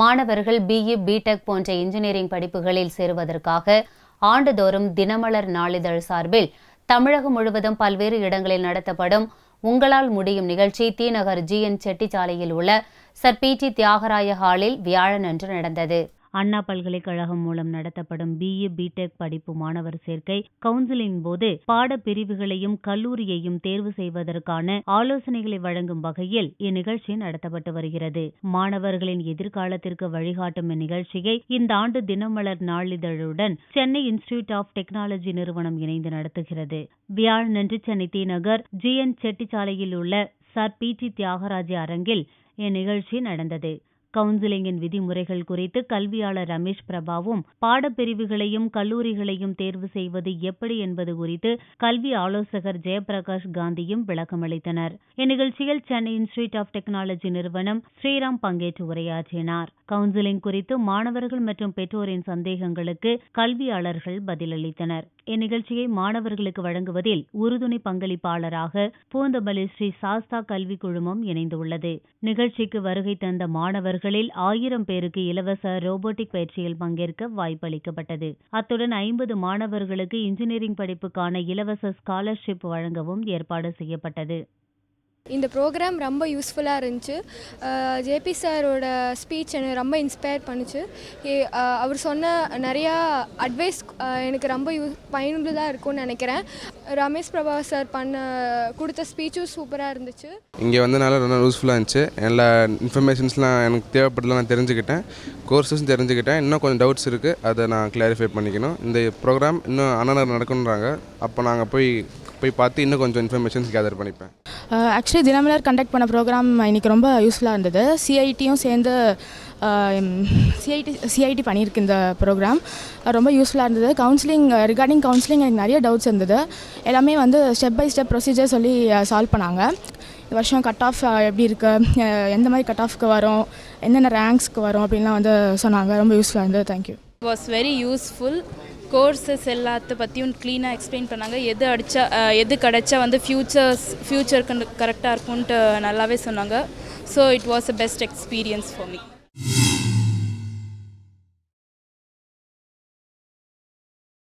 மாணவர்கள் BE, BTech போன்ற engineering படிப்புகளில் சேருவதற்காக ஆண்டுதோறும் தினமலர் நாளிதழ் சார்பில் தமிழகம் முழுவதும் பல்வேறு இடங்களில் நடத்தப்படும் உங்களால் முடியும் நிகழ்ச்சி தி.நகர் GN செட்டிச்சாலையில் உள்ள சர் PT தியாகராய ஹாலில் வியாழனன்று நடந்தது. அண்ணா பல்கலைக்கழகம் மூலம் நடத்தப்படும் BE, BTech படிப்பு மாணவர் சேர்க்கை கவுன்சிலின் போது பாடப்பிரிவுகளையும் கல்லூரியையும் தேர்வு செய்வதற்கான ஆலோசனைகளை வழங்கும் வகையில் இந்நிகழ்ச்சி நடத்தப்பட்டு வருகிறது. மாணவர்களின் எதிர்காலத்திற்கு வழிகாட்டும் இந்நிகழ்ச்சியை இந்த ஆண்டு தினமலர் நாளிதழுடன் சென்னை இன்ஸ்டிடியூட் ஆஃப் டெக்னாலஜி நிறுவனம் இணைந்து நடத்துகிறது. வியாழனன்று சென்னை தி.நகர் GN செட்டிச்சாலையில் உள்ள சர் PT தியாகராஜ அரங்கில் இந்நிகழ்ச்சி நடந்தது. கவுன்சிலிங்கின் விதிமுறைகள் குறித்து கல்வியாளர் ரமேஷ் பிரபாவும் பாடப்பிரிவுகளையும் கல்லூரிகளையும் தேர்வு செய்வது எப்படி என்பது குறித்து கல்வி ஆலோசகர் ஜெயபிரகாஷ் காந்தியும் விளக்கமளித்தனர். இந்நிகழ்ச்சியில் சென்னை இன்ஸ்டிடியூட் ஆஃப் டெக்னாலஜி நிறுவனம் ஸ்ரீராம் பங்கேற்று உரையாற்றினார். கவுன்சிலிங் குறித்து மாணவர்கள் மற்றும் பெற்றோரின் சந்தேகங்களுக்கு கல்வியாளர்கள் பதிலளித்தனர். இந்நிகழ்ச்சியை மாணவர்களுக்கு வழங்குவதில் உறுதுணை பங்களிப்பாளராக பூந்தமல்லி ஸ்ரீ சாஸ்தா கல்வி குழுமம் இணைந்துள்ளது. நிகழ்ச்சிக்கு வருகை தந்த மாணவர்களில் 1000 பேருக்கு இலவச ரோபோட்டிக் பயிற்சியில் பங்கேற்க வாய்ப்பளிக்கப்பட்டது. அத்துடன் 50 மாணவர்களுக்கு இன்ஜினியரிங் படிப்புக்கான இலவச ஸ்காலர்ஷிப் வழங்கவும் ஏற்பாடு செய்யப்பட்டது. இந்த ப்ரோக்ராம் ரொம்ப யூஸ்ஃபுல்லாக இருந்துச்சு. ஜேபி சாரோட ஸ்பீச் எனக்கு ரொம்ப இன்ஸ்பயர் பண்ணுச்சு. அவர் சொன்ன நிறையா அட்வைஸ் எனக்கு ரொம்ப பயனுள்ளதாக இருக்கும்னு நினைக்கிறேன். ரமேஷ் பிரபா சார் கொடுத்த ஸ்பீச்சும் சூப்பராக இருந்துச்சு. இங்கே வந்தனால ரொம்ப யூஸ்ஃபுல்லாக இருந்துச்சு. எல்லா இன்ஃபர்மேஷன்ஸ்லாம் எனக்கு தேவைப்பட்டதெல்லாம் நான் தெரிஞ்சுக்கிட்டேன். கோர்ஸஸும் தெரிஞ்சுக்கிட்டேன். இன்னும் கொஞ்சம் டவுட்ஸ் இருக்குது, அதை நான் கிளாரிஃபை பண்ணிக்கணும். இந்த ப்ரோக்ராம் இன்னும் அண்ணனர் நடக்கணுன்றாங்க. அப்போ நாங்கள் போய் பார்த்து இன்னும் கொஞ்சம் இன்ஃபர்மேஷன்ஸ் கேதர் பண்ணிப்பேன். ஆக்சுவலி தினமலர் கண்டக்ட் பண்ண ப்ரோக்ராம் இன்றைக்கி ரொம்ப யூஸ்ஃபுல்லாக இருந்தது. சிஐடியும் சேர்ந்து சிஐடி பண்ணியிருக்கு இந்த ப்ரோக்ராம். ரொம்ப யூஸ்ஃபுல்லாக இருந்தது. ரிகார்டிங் கவுன்சிலிங் எனக்கு நிறைய டவுட்ஸ் இருந்தது. எல்லாமே ஸ்டெப் பை ஸ்டெப் ப்ரொசீஜர் சொல்லி சால்வ் பண்ணாங்க. இந்த வருஷம் கட் ஆஃப் எப்படி இருக்குது, எந்த மாதிரி கட் ஆஃப்க்கு வரும், என்னென்ன ரேங்க்ஸ்க்கு வரும் அப்படின்லாம் சொன்னாங்க. ரொம்ப யூஸ்ஃபுல்லாக இருந்தது. Thank you. Was very useful. Courses எல்லாத்த பற்றியும் க்ளீனாக எக்ஸ்பிளைன் பண்ணாங்க. எது கிடைச்சா ஃப்யூச்சருக்கு கரெக்டாக இருக்கும்ன்ட்டு நல்லாவே சொன்னாங்க. So it was a best experience for me.